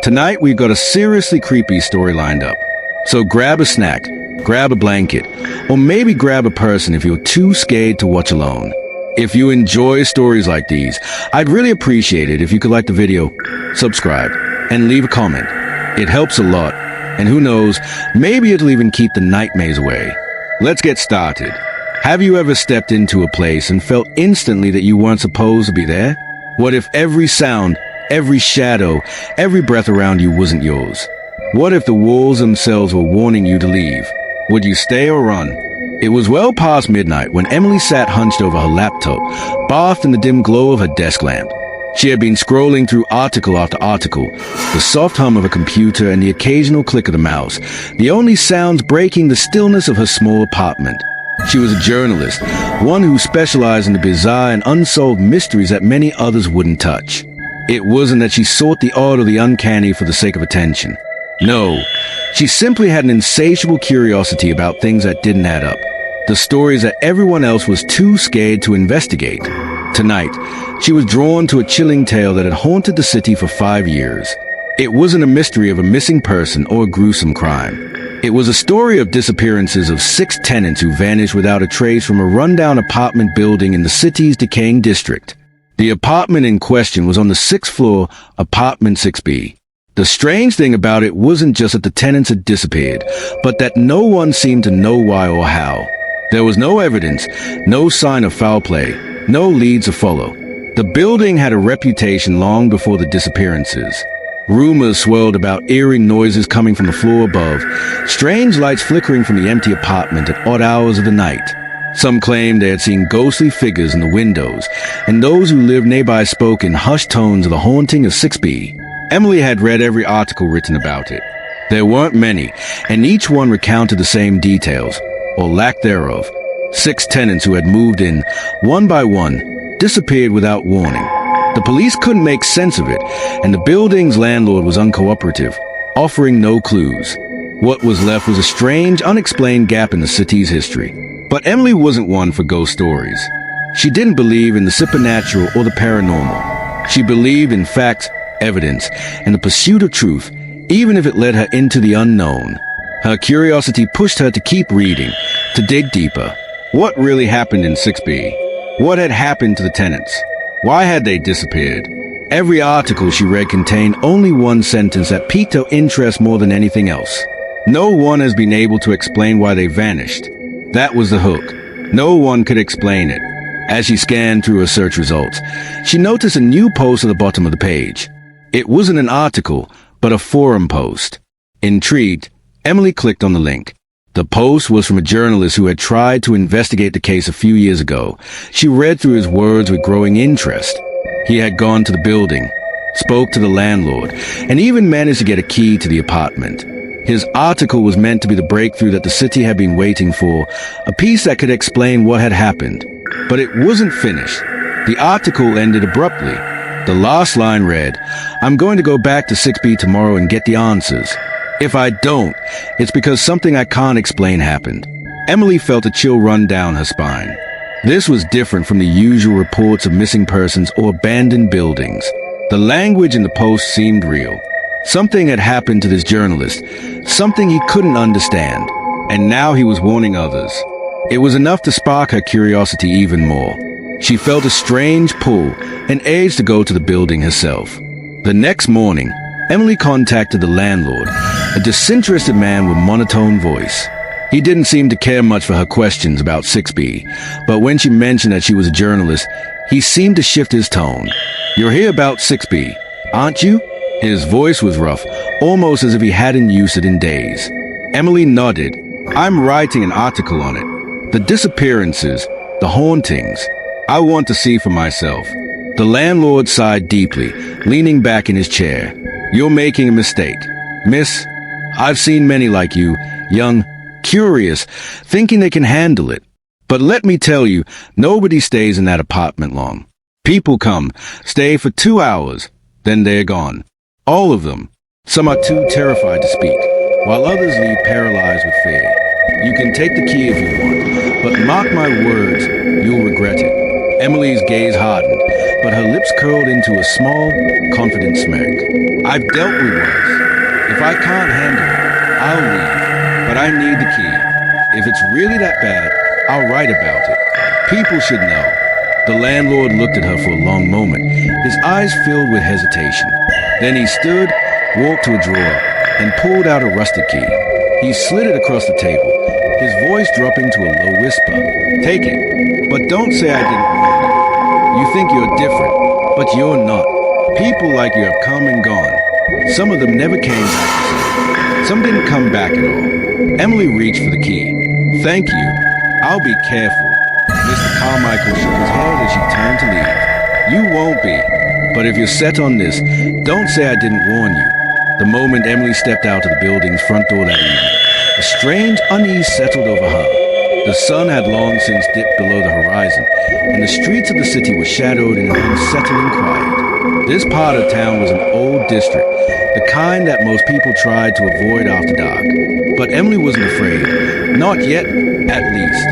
Tonight we've got a seriously creepy story lined up. So grab a snack, grab a blanket, or maybe grab a person if you're too scared to watch alone. If you enjoy stories like these, I'd really appreciate it if you could like the video, subscribe, and leave a comment. It helps a lot, and who knows, maybe it'll even keep the nightmares away. Let's get started. Have you ever stepped into a place and felt instantly that you weren't supposed to be there? What if every sound, every shadow, every breath around you wasn't yours? What if the walls themselves were warning you to leave? Would you stay or run? It was well past midnight when Emily sat hunched over her laptop, bathed in the dim glow of her desk lamp. She had been scrolling through article after article, the soft hum of a computer and the occasional click of the mouse, the only sounds breaking the stillness of her small apartment. She was a journalist, one who specialized in the bizarre and unsolved mysteries that many others wouldn't touch. It wasn't that she sought the odd or the uncanny for the sake of attention. No, she simply had an insatiable curiosity about things that didn't add up, the stories that everyone else was too scared to investigate. Tonight, she was drawn to a chilling tale that had haunted the city for 5 years. It wasn't a mystery of a missing person or a gruesome crime. It was a story of disappearances of 6 tenants who vanished without a trace from a rundown apartment building in the city's decaying district. The apartment in question was on the 6th floor, apartment 6B. The strange thing about it wasn't just that the tenants had disappeared, but that no one seemed to know why or how. There was no evidence, no sign of foul play, no leads to follow. The building had a reputation long before the disappearances. Rumors swirled about eerie noises coming from the floor above, strange lights flickering from the empty apartment at odd hours of the night. Some claimed they had seen ghostly figures in the windows, and those who lived nearby spoke in hushed tones of the haunting of 6B. Emily had read every article written about it. There weren't many, and each one recounted the same details, or lack thereof. 6 tenants who had moved in, one by one, disappeared without warning. The police couldn't make sense of it, and the building's landlord was uncooperative, offering no clues. What was left was a strange, unexplained gap in the city's history. But Emily wasn't one for ghost stories. She didn't believe in the supernatural or the paranormal. She believed in facts, evidence, and the pursuit of truth, even if it led her into the unknown. Her curiosity pushed her to keep reading, to dig deeper. What really happened in 6B? What had happened to the tenants? Why had they disappeared? Every article she read contained only one sentence that piqued her interest more than anything else. No one has been able to explain why they vanished. That was the hook. No one could explain it. As she scanned through her search results, she noticed a new post at the bottom of the page. It wasn't an article, but a forum post. Intrigued, Emily clicked on the link. The post was from a journalist who had tried to investigate the case a few years ago. She read through his words with growing interest. He had gone to the building, spoke to the landlord, and even managed to get a key to the apartment. His article was meant to be the breakthrough that the city had been waiting for, a piece that could explain what had happened. But it wasn't finished. The article ended abruptly. The last line read, "I'm going to go back to 6B tomorrow and get the answers. If I don't, it's because something I can't explain happened." Emily felt a chill run down her spine. This was different from the usual reports of missing persons or abandoned buildings. The language in the post seemed real. Something had happened to this journalist, something he couldn't understand, and now he was warning others. It was enough to spark her curiosity even more. She felt a strange pull, an urge to go to the building herself. The next morning, Emily contacted the landlord, a disinterested man with monotone voice. He didn't seem to care much for her questions about 6B, but when she mentioned that she was a journalist, he seemed to shift his tone. "You're here about 6B, aren't you?" His voice was rough, almost as if he hadn't used it in days. Emily nodded. "I'm writing an article on it. The disappearances, the hauntings. I want to see for myself." The landlord sighed deeply, leaning back in his chair. "You're making a mistake, miss. I've seen many like you, young, curious, thinking they can handle it. But let me tell you, nobody stays in that apartment long. People come, stay for 2 hours, then they're gone. All of them. Some are too terrified to speak, while others leave paralyzed with fear. You can take the key if you want, but mark my words, you'll regret it." Emily's gaze hardened, but her lips curled into a small, confident smirk. I've dealt with worse. If I can't handle it, I'll leave, but I need the key. If it's really that bad, I'll write about it. People should know. The landlord looked at her for a long moment, his eyes filled with hesitation. Then he stood, walked to a drawer, and pulled out a rusted key. He slid it across the table, his voice dropping to a low whisper. Take it, but don't say I didn't warn you. You think you're different, but you're not. People like you have come and gone. Some of them never came back to see. Some didn't come back at all. Emily reached for the key. Thank you. I'll be careful. Mr. Carmichael shook his head as she turned to leave. You won't be. But if you're set on this, don't say I didn't warn you. The moment Emily stepped out of the building's front door that evening, a strange unease settled over her. The sun had long since dipped below the horizon, and the streets of the city were shadowed in an unsettling quiet. This part of town was an old district, the kind that most people tried to avoid after dark. But Emily wasn't afraid. Not yet, at least.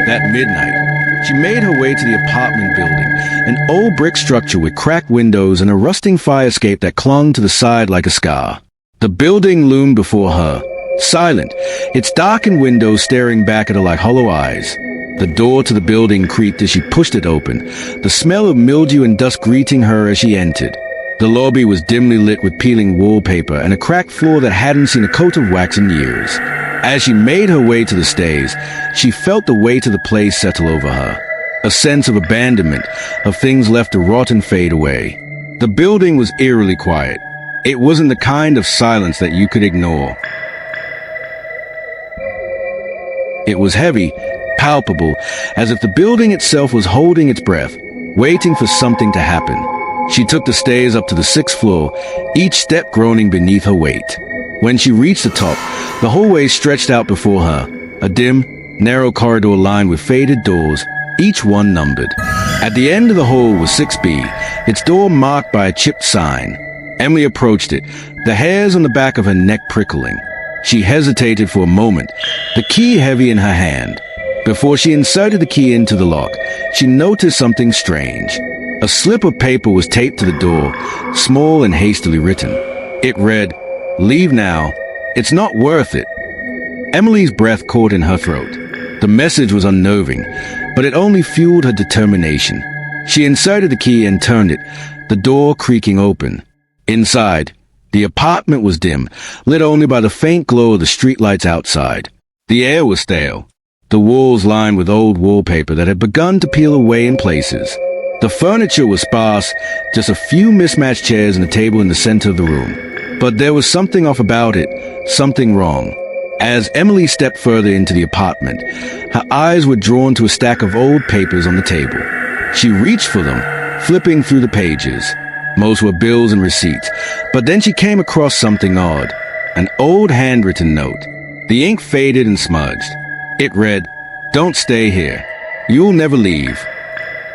That midnight, she made her way to the apartment building, an old brick structure with cracked windows and a rusting fire escape that clung to the side like a scar. The building loomed before her, silent, its darkened windows staring back at her like hollow eyes. The door to the building creaked as she pushed it open, the smell of mildew and dust greeting her as she entered. The lobby was dimly lit with peeling wallpaper and a cracked floor that hadn't seen a coat of wax in years. As she made her way to the stairs, she felt the weight of the place settle over her. A sense of abandonment, of things left to rot and fade away. The building was eerily quiet. It wasn't the kind of silence that you could ignore. It was heavy, palpable, as if the building itself was holding its breath, waiting for something to happen. She took the stairs up to the 6th floor, each step groaning beneath her weight. When she reached the top, the hallway stretched out before her, a dim, narrow corridor lined with faded doors, each one numbered. At the end of the hall was 6B, its door marked by a chipped sign. Emily approached it, the hairs on the back of her neck prickling. She hesitated for a moment, the key heavy in her hand. Before she inserted the key into the lock, she noticed something strange. A slip of paper was taped to the door, small and hastily written. It read, "Leave now. It's not worth it." Emily's breath caught in her throat. The message was unnerving, but it only fueled her determination. She inserted the key and turned it, the door creaking open. Inside, the apartment was dim, lit only by the faint glow of the streetlights outside. The air was stale, the walls lined with old wallpaper that had begun to peel away in places. The furniture was sparse, just a few mismatched chairs and a table in the center of the room. But there was something off about it, something wrong. As Emily stepped further into the apartment, her eyes were drawn to a stack of old papers on the table. She reached for them, flipping through the pages. Most were bills and receipts, but then she came across something odd. An old handwritten note. The ink faded and smudged. It read, "Don't stay here. You'll never leave."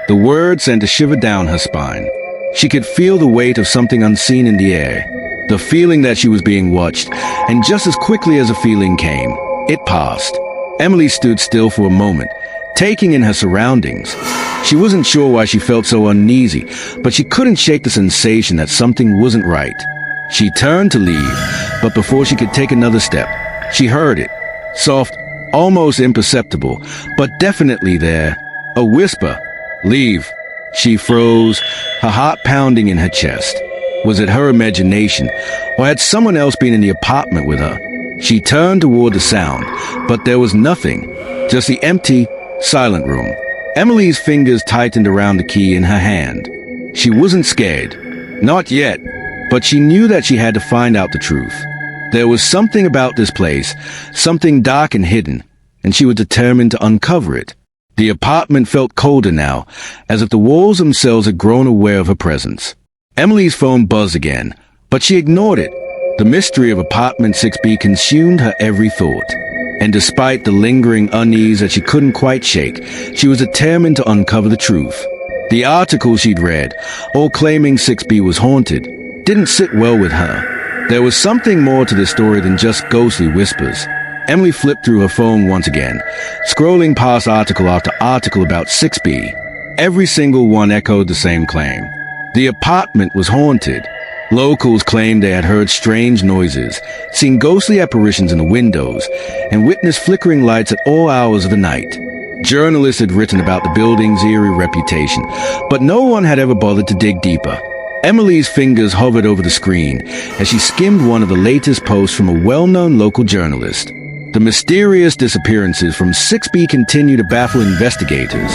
The word sent a shiver down her spine. She could feel the weight of something unseen in the air. The feeling that she was being watched, and just as quickly as the feeling came, it passed. Emily stood still for a moment, taking in her surroundings. She wasn't sure why she felt so uneasy, but she couldn't shake the sensation that something wasn't right. She turned to leave, but before she could take another step, she heard it. Soft, almost imperceptible, but definitely there. A whisper. "Leave." She froze, her heart pounding in her chest. Was it her imagination, or had someone else been in the apartment with her? She turned toward the sound, but there was nothing, just the empty, silent room. Emily's fingers tightened around the key in her hand. She wasn't scared. Not yet, but she knew that she had to find out the truth. There was something about this place, something dark and hidden, and she was determined to uncover it. The apartment felt colder now, as if the walls themselves had grown aware of her presence. Emily's phone buzzed again, but she ignored it. The mystery of apartment 6B consumed her every thought. And despite the lingering unease that she couldn't quite shake, she was determined to uncover the truth. The articles she'd read, all claiming 6B was haunted, didn't sit well with her. There was something more to this story than just ghostly whispers. Emily flipped through her phone once again, scrolling past article after article about 6B. Every single one echoed the same claim. The apartment was haunted. Locals claimed they had heard strange noises, seen ghostly apparitions in the windows, and witnessed flickering lights at all hours of the night. Journalists had written about the building's eerie reputation, but no one had ever bothered to dig deeper. Emily's fingers hovered over the screen as she skimmed one of the latest posts from a well-known local journalist. The mysterious disappearances from 6B continue to baffle investigators.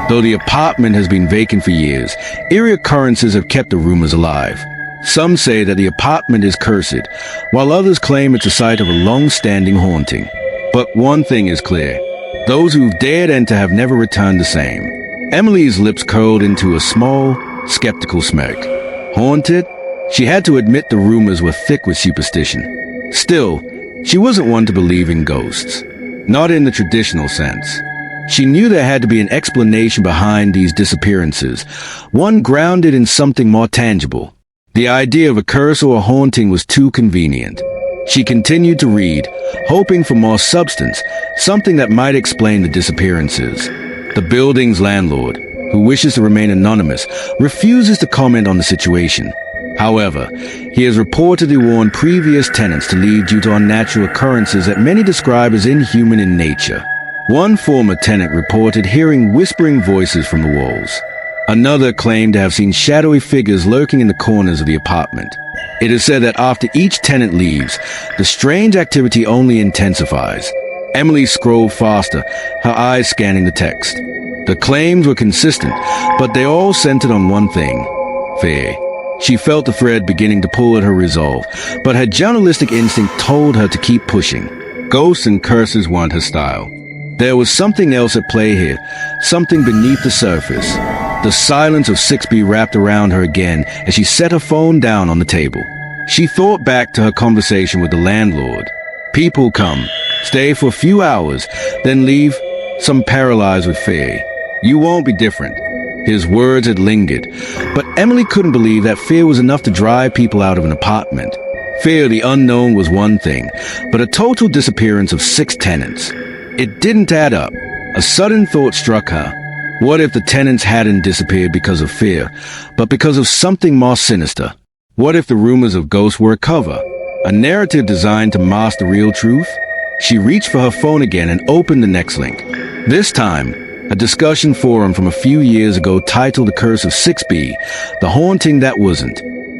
Though the apartment has been vacant for years, eerie occurrences have kept the rumors alive. Some say that the apartment is cursed, while others claim it's a site of a long-standing haunting. But one thing is clear. Those who've dared enter have never returned the same. Emily's lips curled into a small, skeptical smirk. Haunted? She had to admit the rumors were thick with superstition. Still, she wasn't one to believe in ghosts. Not in the traditional sense. She knew there had to be an explanation behind these disappearances, one grounded in something more tangible. The idea of a curse or a haunting was too convenient. She continued to read, hoping for more substance, something that might explain the disappearances. The building's landlord, who wishes to remain anonymous, refuses to comment on the situation. However, he has reportedly warned previous tenants to leave due to unnatural occurrences that many describe as inhuman in nature. One former tenant reported hearing whispering voices from the walls. Another claimed to have seen shadowy figures lurking in the corners of the apartment. It is said that after each tenant leaves, the strange activity only intensifies. Emily scrolled faster, her eyes scanning the text. The claims were consistent, but they all centered on one thing: fear. She felt the thread beginning to pull at her resolve, but her journalistic instinct told her to keep pushing. Ghosts and curses weren't her style. There was something else at play here, something beneath the surface. The silence of 6B wrapped around her again as she set her phone down on the table. She thought back to her conversation with the landlord. People come, stay for a few hours, then leave, some paralyzed with fear. You won't be different. His words had lingered, but Emily couldn't believe that fear was enough to drive people out of an apartment. Fear of the unknown was one thing, but a total disappearance of 6 tenants. It didn't add up. A sudden thought struck her. What if the tenants hadn't disappeared because of fear, but because of something more sinister? What if the rumors of ghosts were a cover, a narrative designed to mask the real truth? She reached for her phone again and opened the next link. This time, a discussion forum from a few years ago titled The Curse of 6B, The Haunting That Wasn't.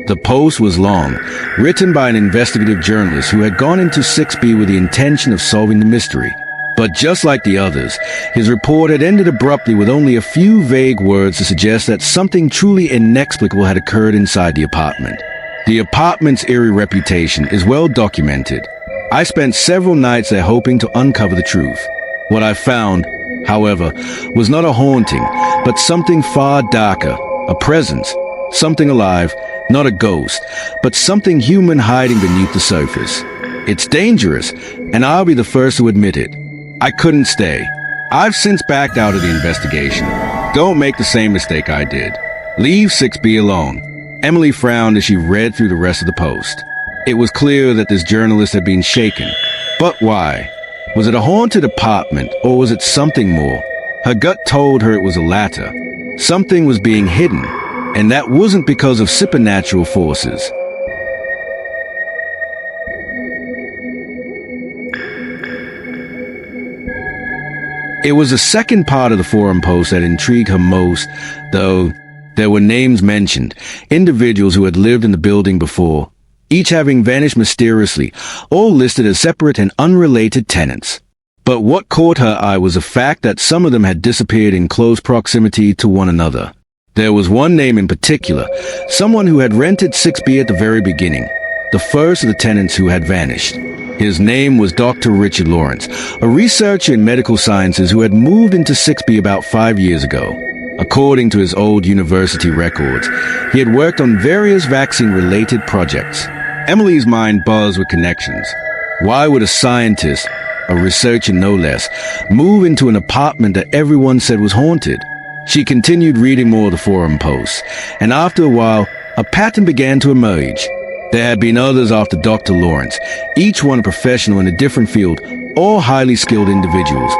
The post was long, written by an investigative journalist who had gone into 6B with the intention of solving the mystery. But just like the others, his report had ended abruptly with only a few vague words to suggest that something truly inexplicable had occurred inside the apartment. The apartment's eerie reputation is well documented. I spent several nights there hoping to uncover the truth. What I found, however, was not a haunting, but something far darker, a presence, something alive, not a ghost, but something human hiding beneath the surface. It's dangerous, and I'll be the first to admit it. I couldn't stay. I've since backed out of the investigation. Don't make the same mistake I did. Leave 6B alone. Emily frowned as she read through the rest of the post. It was clear that this journalist had been shaken. But why? Was it a haunted apartment, or was it something more? Her gut told her it was the latter. Something was being hidden, and that wasn't because of supernatural forces. It was the second part of the forum post that intrigued her most, though there were names mentioned, individuals who had lived in the building before, each having vanished mysteriously, all listed as separate and unrelated tenants. But what caught her eye was the fact that some of them had disappeared in close proximity to one another. There was one name in particular, someone who had rented 6B at the very beginning, the first of the tenants who had vanished. His name was Dr. Richard Lawrence, a researcher in medical sciences who had moved into 6B about 5 years ago. According to his old university records, he had worked on various vaccine-related projects. Emily's mind buzzed with connections. Why would a scientist, a researcher no less, move into an apartment that everyone said was haunted? She continued reading more of the forum posts, and after a while, a pattern began to emerge. There had been others after Dr. Lawrence, each one a professional in a different field, all highly skilled individuals,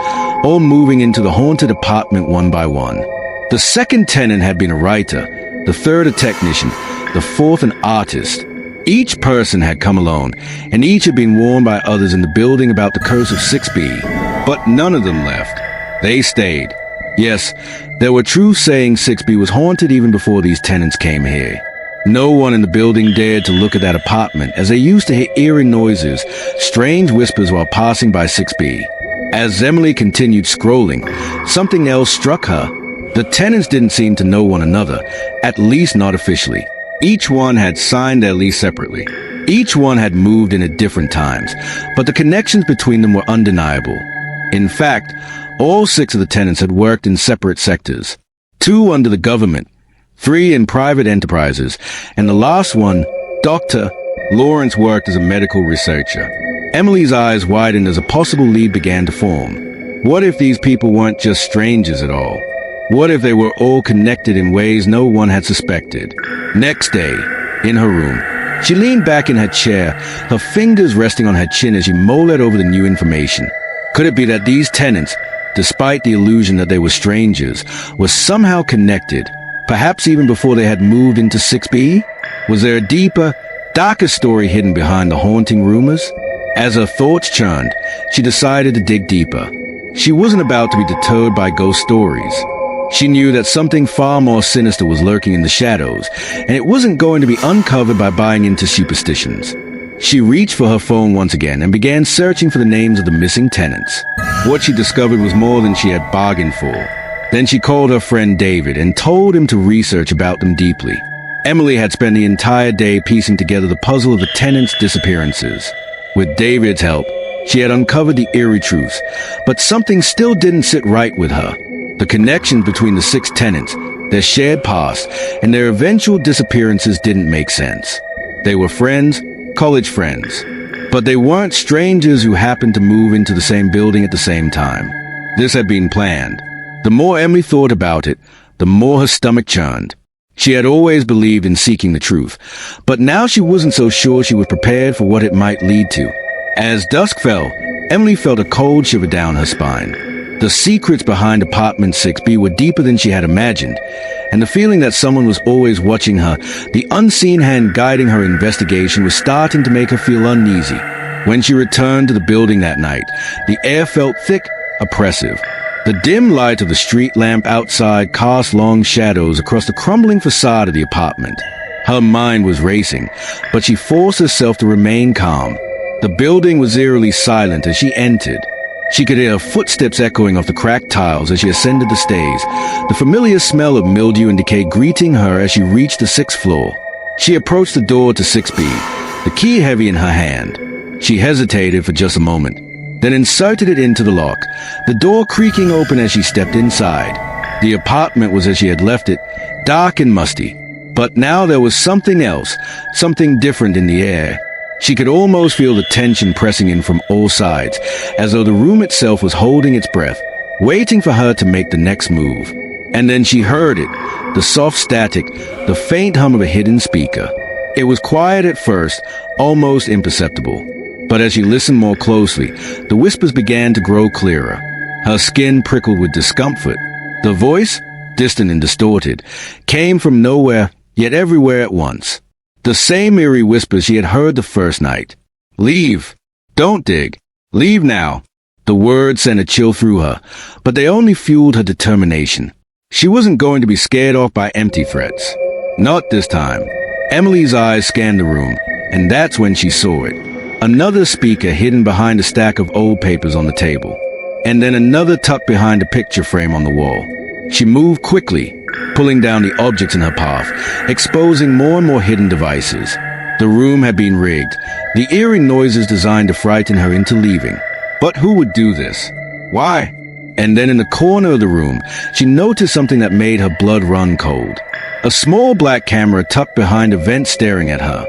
all moving into the haunted apartment one by one. The second tenant had been a writer, the third a technician, the fourth an artist. Each person had come alone, and each had been warned by others in the building about the curse of 6B. But none of them left. They stayed. Yes, there were truths saying 6B was haunted even before these tenants came here. No one in the building dared to look at that apartment, as they used to hear eerie noises, strange whispers while passing by 6B. As Emily continued scrolling, something else struck her. The tenants didn't seem to know one another, at least not officially. Each one had signed their lease separately. Each one had moved in at different times, but the connections between them were undeniable. In fact, all 6 of the tenants had worked in separate sectors. 2 under the government, 3 in private enterprises, and the last one, Dr. Lawrence, worked as a medical researcher. Emily's eyes widened as a possible lead began to form. What if these people weren't just strangers at all? What if they were all connected in ways no one had suspected? Next day, in her room, she leaned back in her chair, her fingers resting on her chin as she mulled over the new information. Could it be that these tenants, despite the illusion that they were strangers, were somehow connected, perhaps even before they had moved into 6B? Was there a deeper, darker story hidden behind the haunting rumors? As her thoughts churned, she decided to dig deeper. She wasn't about to be deterred by ghost stories. She knew that something far more sinister was lurking in the shadows, and it wasn't going to be uncovered by buying into superstitions. She reached for her phone once again and began searching for the names of the missing tenants. What she discovered was more than she had bargained for. Then she called her friend David and told him to research about them deeply. Emily had spent the entire day piecing together the puzzle of the tenants' disappearances. With David's help, she had uncovered the eerie truths, but something still didn't sit right with her. The connection between the 6 tenants, their shared past, and their eventual disappearances didn't make sense. They were friends, college friends, but they weren't strangers who happened to move into the same building at the same time. This had been planned. The more Emily thought about it, the more her stomach churned. She had always believed in seeking the truth, but now she wasn't so sure she was prepared for what it might lead to. As dusk fell, Emily felt a cold shiver down her spine. The secrets behind apartment 6B were deeper than she had imagined, and the feeling that someone was always watching her, the unseen hand guiding her investigation, was starting to make her feel uneasy. When she returned to the building that night, the air felt thick, oppressive. The dim light of the street lamp outside cast long shadows across the crumbling facade of the apartment. Her mind was racing, but she forced herself to remain calm. The building was eerily silent as she entered. She could hear footsteps echoing off the cracked tiles as she ascended the stairs, the familiar smell of mildew and decay greeting her as she reached the 6th floor. She approached the door to 6B, the key heavy in her hand. She hesitated for just a moment, then inserted it into the lock, the door creaking open as she stepped inside. The apartment was as she had left it, dark and musty. But now there was something else, something different in the air. She could almost feel the tension pressing in from all sides, as though the room itself was holding its breath, waiting for her to make the next move. And then she heard it, the soft static, the faint hum of a hidden speaker. It was quiet at first, almost imperceptible. But as she listened more closely, the whispers began to grow clearer. Her skin prickled with discomfort. The voice, distant and distorted, came from nowhere, yet everywhere at once. The same eerie whisper she had heard the first night. Leave. Don't dig. Leave now. The words sent a chill through her, but they only fueled her determination. She wasn't going to be scared off by empty threats. Not this time. Emily's eyes scanned the room, and that's when she saw it. Another speaker hidden behind a stack of old papers on the table, and then another tucked behind a picture frame on the wall. She moved quickly, pulling down the objects in her path, exposing more and more hidden devices. The room had been rigged, the eerie noises designed to frighten her into leaving. But who would do this? Why? And then in the corner of the room, she noticed something that made her blood run cold. A small black camera tucked behind a vent staring at her.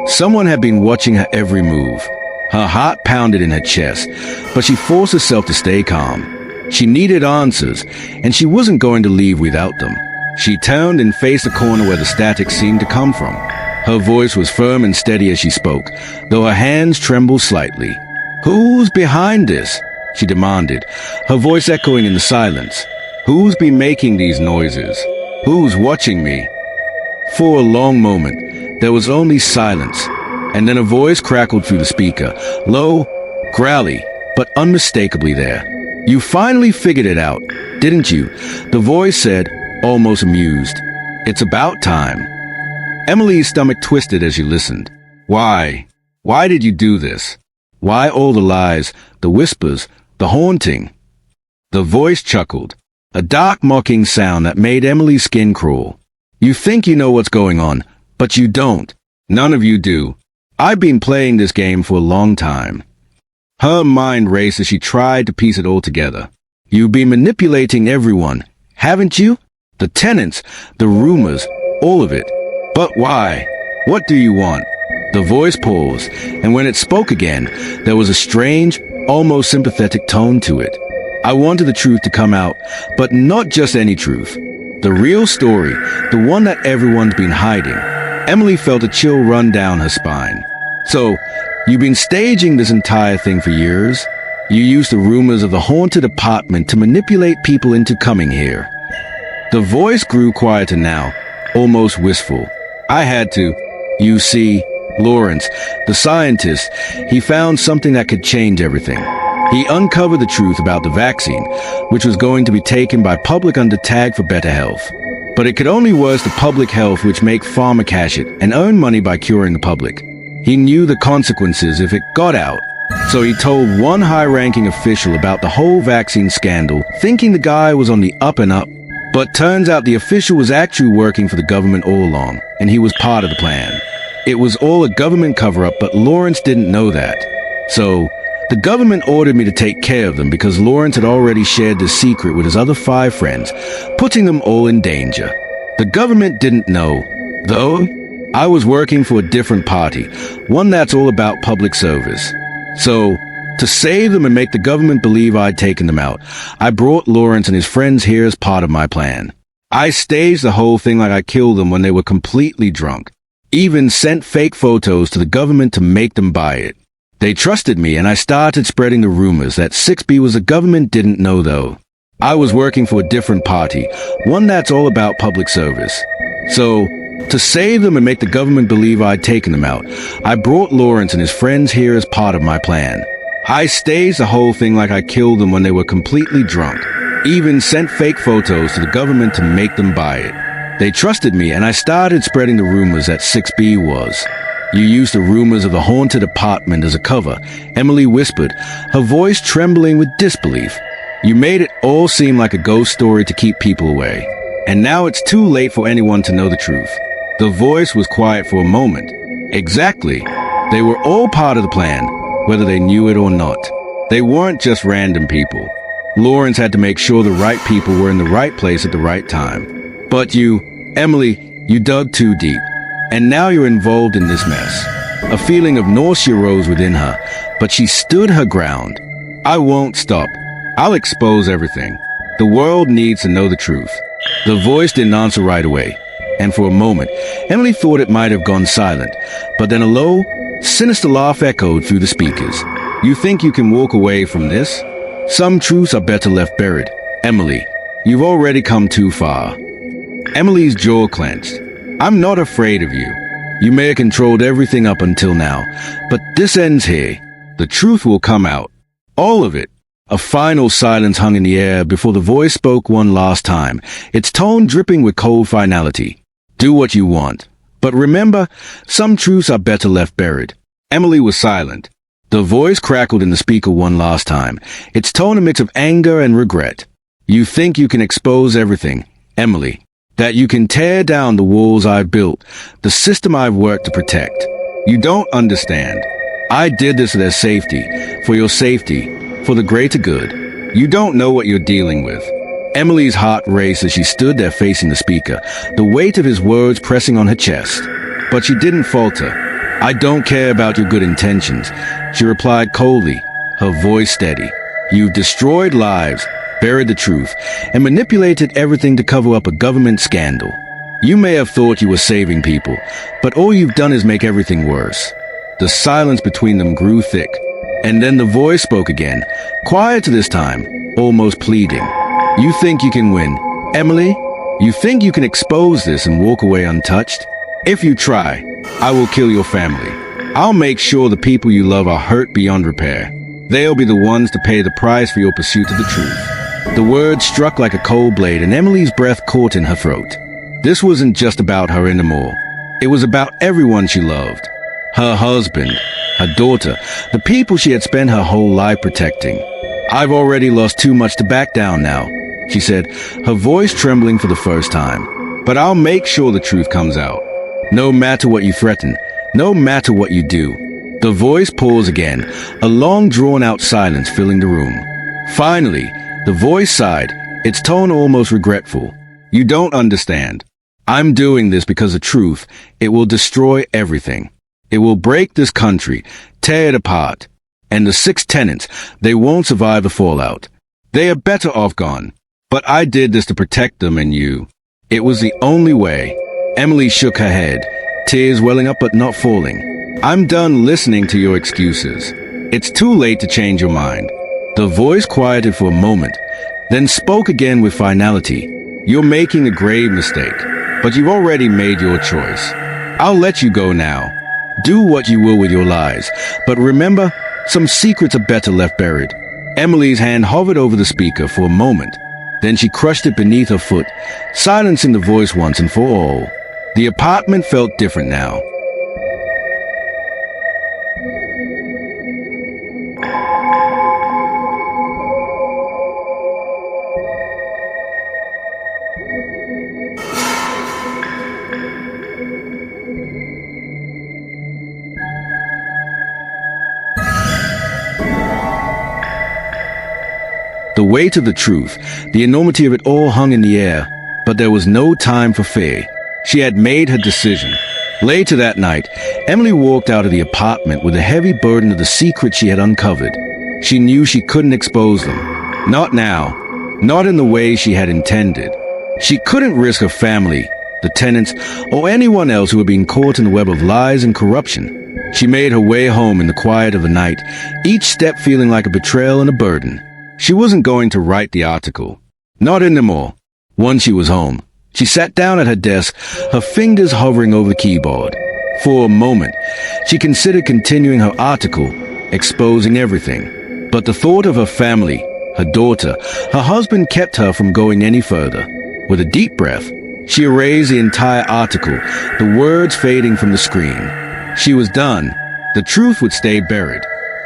Someone had been watching her every move. Her heart pounded in her chest, but she forced herself to stay calm. She needed answers, and she wasn't going to leave without them. She turned and faced the corner where the static seemed to come from. Her voice was firm and steady as she spoke, though her hands trembled slightly. Who's behind this? She demanded, her voice echoing in the silence. Who's been making these noises? Who's watching me? For a long moment, there was only silence, and then a voice crackled through the speaker, low, growly, but unmistakably there. You finally figured it out, didn't you? The voice said, almost amused. It's about time. Emily's stomach twisted as she listened. Why? Why did you do this? Why all the lies, the whispers, the haunting? The voice chuckled, a dark mocking sound that made Emily's skin crawl. You think you know what's going on, but you don't. None of you do. I've been playing this game for a long time. Her mind raced as she tried to piece it all together. You've been manipulating everyone, haven't you? The tenants, the rumors, all of it. But why? What do you want? The voice paused, and when it spoke again, there was a strange, almost sympathetic tone to it. I wanted the truth to come out, but not just any truth. The real story, the one that everyone's been hiding. Emily felt a chill run down her spine. So, you've been staging this entire thing for years? You used the rumors of the haunted apartment to manipulate people into coming here. The voice grew quieter now, almost wistful. I had to. You see, Lawrence, the scientist, he found something that could change everything. He uncovered the truth about the vaccine, which was going to be taken by public under tag for better health. But it could only worse the public health which make pharma cash it and earn money by curing the public. He knew the consequences if it got out. So he told one high-ranking official about the whole vaccine scandal, thinking the guy was on the up and up. But turns out the official was actually working for the government all along, and he was part of the plan. It was all a government cover-up, but Lawrence didn't know that. So, the government ordered me to take care of them because Lawrence had already shared the secret with his other 5 friends, putting them all in danger. The government didn't know, though. I was working for a different party, one that's all about public service. So, to save them and make the government believe I'd taken them out, I brought Lawrence and his friends here as part of my plan. I staged the whole thing like I killed them when they were completely drunk. Even sent fake photos to the government to make them buy it. They trusted me and I started spreading the rumors that 6B was a government didn't know though. I was working for a different party, one that's all about public service. So, to save them and make the government believe I'd taken them out, I brought Lawrence and his friends here as part of my plan. I staged the whole thing like I killed them when they were completely drunk. Even sent fake photos to the government to make them buy it. They trusted me and I started spreading the rumors that 6B was. You used the rumors of the haunted apartment as a cover, Emily whispered, her voice trembling with disbelief. You made it all seem like a ghost story to keep people away. And now it's too late for anyone to know the truth. The voice was quiet for a moment. Exactly. They were all part of the plan, whether they knew it or not. They weren't just random people. Lawrence had to make sure the right people were in the right place at the right time. But you, Emily, you dug too deep. And now you're involved in this mess. A feeling of nausea rose within her, but she stood her ground. I won't stop. I'll expose everything. The world needs to know the truth. The voice didn't answer right away, and for a moment, Emily thought it might have gone silent, but then a low, sinister laugh echoed through the speakers. You think you can walk away from this? Some truths are better left buried. Emily, you've already come too far. Emily's jaw clenched. I'm not afraid of you. You may have controlled everything up until now, but this ends here. The truth will come out. All of it. A final silence hung in the air before the voice spoke one last time, its tone dripping with cold finality. Do what you want. But remember, some truths are better left buried. Emily was silent. The voice crackled in the speaker one last time, its tone a mix of anger and regret. You think you can expose everything, Emily. That you can tear down the walls I've built, the system I've worked to protect. You don't understand. I did this for their safety, for your safety, for the greater good. You don't know what you're dealing with. Emily's heart raced as she stood there facing the speaker, the weight of his words pressing on her chest. But she didn't falter. I don't care about your good intentions, she replied coldly, her voice steady. You've destroyed lives, buried the truth, and manipulated everything to cover up a government scandal. You may have thought you were saving people, but all you've done is make everything worse. The silence between them grew thick. And then the voice spoke again, quieter this time, almost pleading. You think you can win, Emily? You think you can expose this and walk away untouched? If you try, I will kill your family. I'll make sure the people you love are hurt beyond repair. They'll be the ones to pay the price for your pursuit of the truth. The words struck like a cold blade, and Emily's breath caught in her throat. This wasn't just about her anymore. It was about everyone she loved. Her husband, her daughter, the people she had spent her whole life protecting. I've already lost too much to back down now, she said, her voice trembling for the first time. But I'll make sure the truth comes out. No matter what you threaten, no matter what you do. The voice paused again, a long drawn-out silence filling the room. Finally, the voice sighed, its tone almost regretful. You don't understand. I'm doing this because the truth, it will destroy everything. It will break this country, tear it apart. And the 6 tenants, they won't survive the fallout. They are better off gone. But I did this to protect them and you. It was the only way. Emily shook her head, tears welling up but not falling. I'm done listening to your excuses. It's too late to change your mind. The voice quieted for a moment, then spoke again with finality. You're making a grave mistake, but you've already made your choice. I'll let you go now. Do what you will with your lies, but remember, some secrets are better left buried. Emily's hand hovered over the speaker for a moment. Then she crushed it beneath her foot, silencing the voice once and for all. The apartment felt different now. The weight of the truth, the enormity of it all hung in the air, but there was no time for fear. She had made her decision. Later that night, Emily walked out of the apartment with a heavy burden of the secrets she had uncovered. She knew she couldn't expose them. Not now. Not in the way she had intended. She couldn't risk her family, the tenants, or anyone else who had been caught in the web of lies and corruption. She made her way home in the quiet of the night, each step feeling like a betrayal and a burden. She wasn't going to write the article. Not anymore. Once she was home, she sat down at her desk, her fingers hovering over the keyboard. For a moment, she considered continuing her article, exposing everything. But the thought of her family, her daughter, her husband kept her from going any further. With a deep breath, she erased the entire article, the words fading from the screen. She was done. The truth would stay buried.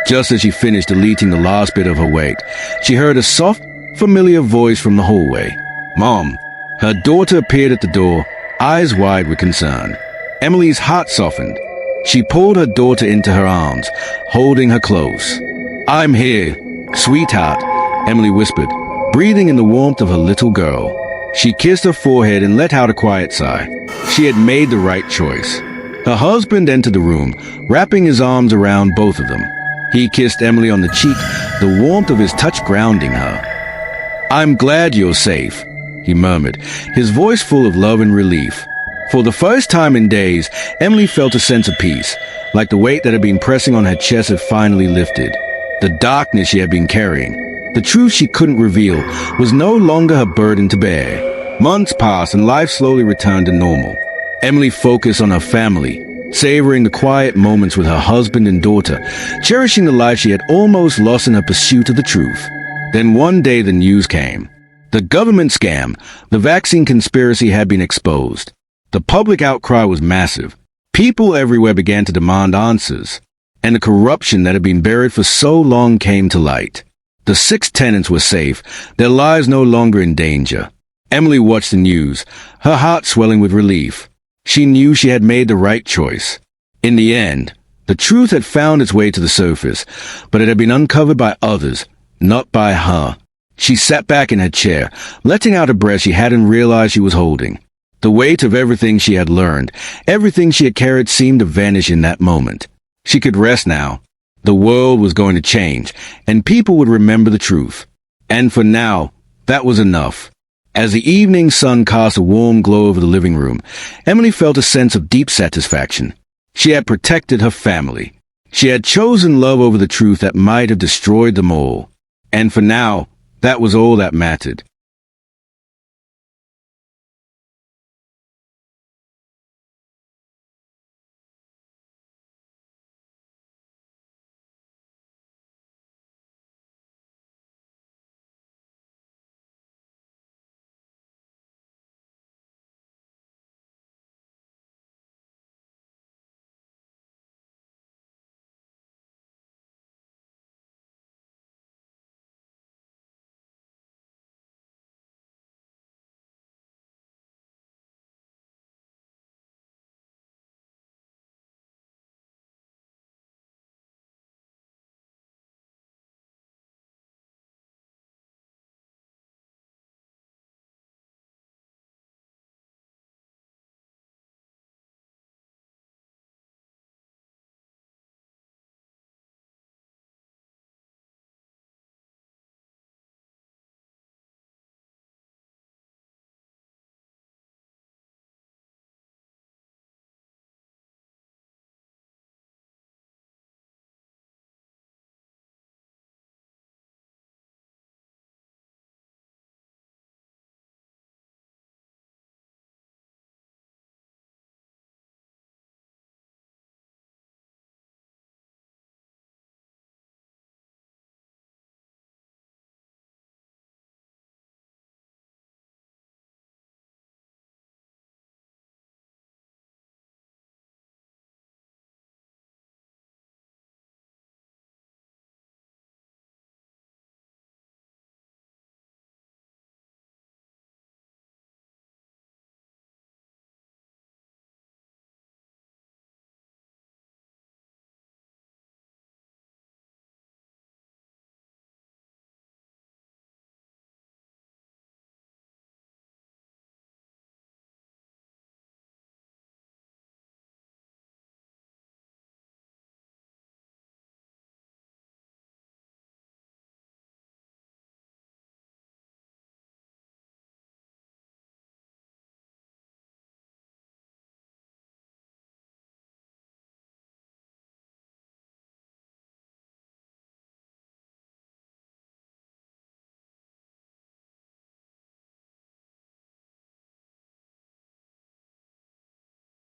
Just as she finished deleting the last bit of her weight, she heard a soft, familiar voice from the hallway. Mom. Her daughter appeared at the door, eyes wide with concern. Emily's heart softened. She pulled her daughter into her arms, holding her close. I'm here, sweetheart, Emily whispered, breathing in the warmth of her little girl. She kissed her forehead and let out a quiet sigh. She had made the right choice. Her husband entered the room, wrapping his arms around both of them. He kissed Emily on the cheek, the warmth of his touch grounding her. I'm glad you're safe, he murmured, his voice full of love and relief. For the first time in days, Emily felt a sense of peace, like the weight that had been pressing on her chest had finally lifted. The darkness she had been carrying, the truth she couldn't reveal, was no longer her burden to bear. Months passed and life slowly returned to normal. Emily focused on her family, savoring the quiet moments with her husband and daughter, cherishing the life she had almost lost in her pursuit of the truth. Then one day the news came. The government scam, the vaccine conspiracy had been exposed. The public outcry was massive. People everywhere began to demand answers, and the corruption that had been buried for so long came to light. The 6 tenants were safe, their lives no longer in danger. Emily watched the news, her heart swelling with relief. She knew she had made the right choice. In the end, the truth had found its way to the surface, but it had been uncovered by others, not by her. She sat back in her chair, letting out a breath she hadn't realized she was holding. The weight of everything she had learned, everything she had carried seemed to vanish in that moment. She could rest now. The world was going to change, and people would remember the truth. And for now, that was enough. As the evening sun cast a warm glow over the living room, Emily felt a sense of deep satisfaction. She had protected her family. She had chosen love over the truth that might have destroyed them all. And for now, that was all that mattered.